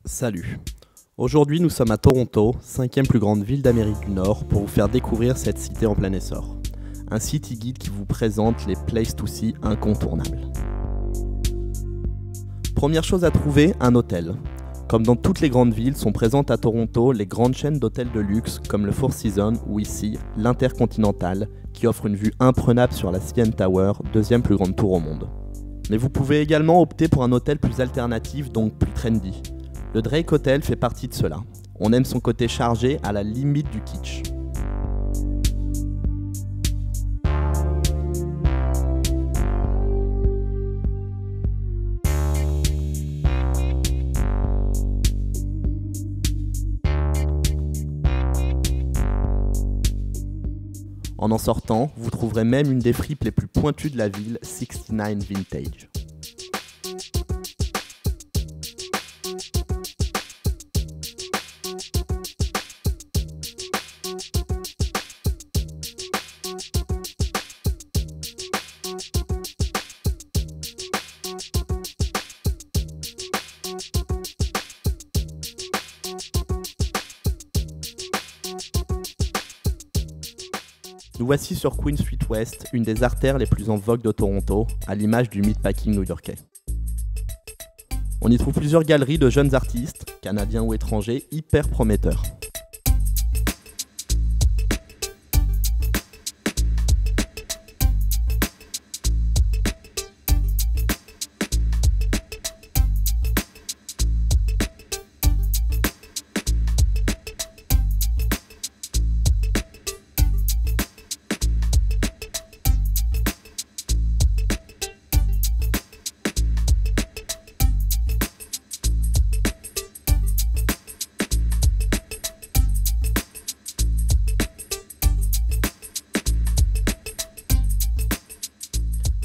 Salut. Aujourd'hui, nous sommes à Toronto, 5e plus grande ville d'Amérique du Nord, pour vous faire découvrir cette cité en plein essor. Un city guide qui vous présente les places to see incontournables. Première chose à trouver, un hôtel. Comme dans toutes les grandes villes, sont présentes à Toronto les grandes chaînes d'hôtels de luxe comme le Four Seasons ou ici l'Intercontinental, qui offre une vue imprenable sur la CN Tower, 2e plus grande tour au monde. Mais vous pouvez également opter pour un hôtel plus alternatif, donc plus trendy. Le Drake Hotel fait partie de cela. On aime son côté chargé à la limite du kitsch. En sortant, vous trouverez même une des fripes les plus pointues de la ville, 69 Vintage. Nous voici sur Queen Street West, une des artères les plus en vogue de Toronto, à l'image du meatpacking new-yorkais. On y trouve plusieurs galeries de jeunes artistes, canadiens ou étrangers, hyper prometteurs.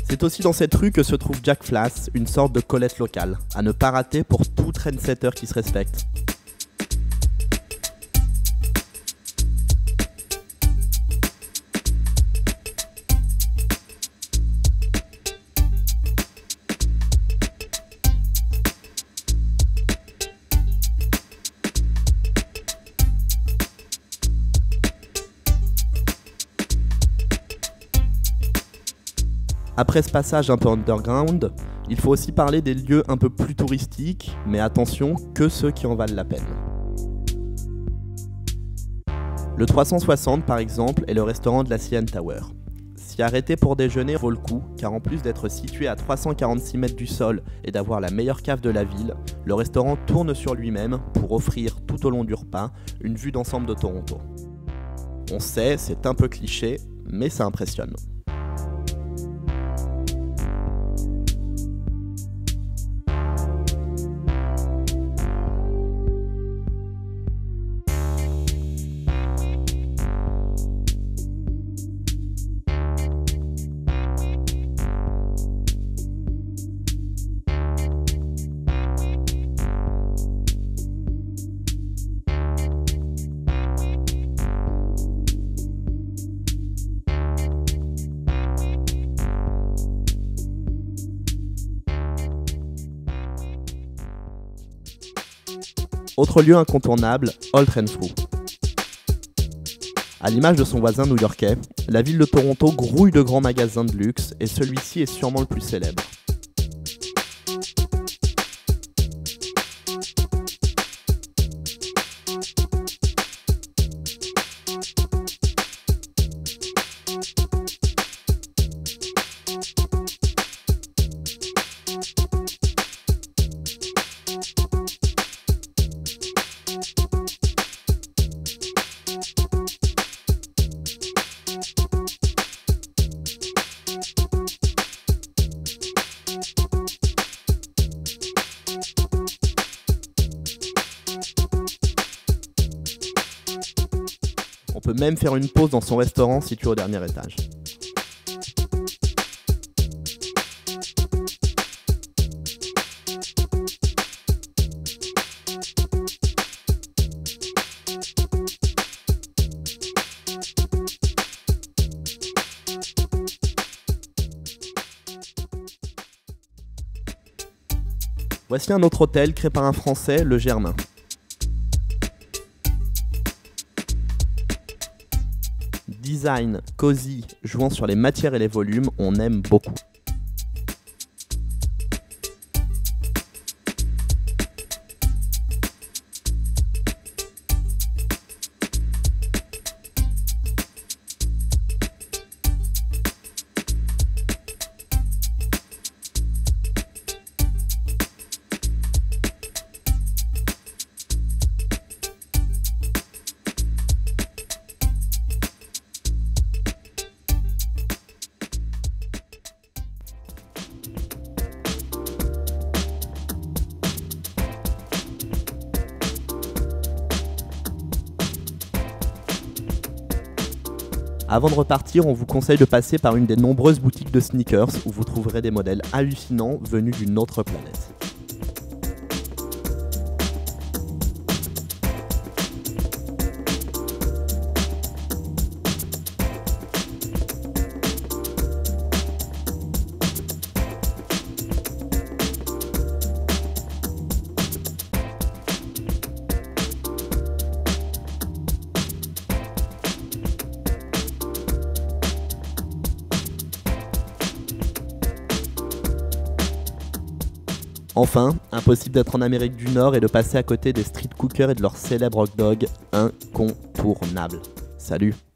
C'est aussi dans cette rue que se trouve Jack Flas, une sorte de Colette locale, à ne pas rater pour tout trendsetter qui se respecte. Après ce passage un peu underground, il faut aussi parler des lieux un peu plus touristiques, mais attention, que ceux qui en valent la peine. Le 360 par exemple est le restaurant de la CN Tower. S'y arrêter pour déjeuner vaut le coup, car en plus d'être situé à 346 mètres du sol et d'avoir la meilleure cave de la ville, le restaurant tourne sur lui-même pour offrir tout au long du repas une vue d'ensemble de Toronto. On sait, c'est un peu cliché, mais ça impressionne. Autre lieu incontournable, Old Renfrew. À l'image de son voisin new-yorkais, la ville de Toronto grouille de grands magasins de luxe et celui-ci est sûrement le plus célèbre. On peut même faire une pause dans son restaurant situé au dernier étage. Voici un autre hôtel créé par un Français, le Germain. Design, cosy, jouant sur les matières et les volumes, on aime beaucoup. Avant de repartir, on vous conseille de passer par une des nombreuses boutiques de sneakers où vous trouverez des modèles hallucinants venus d'une autre planète. Enfin, impossible d'être en Amérique du Nord et de passer à côté des street cookers et de leur célèbre hot dog incontournable. Salut!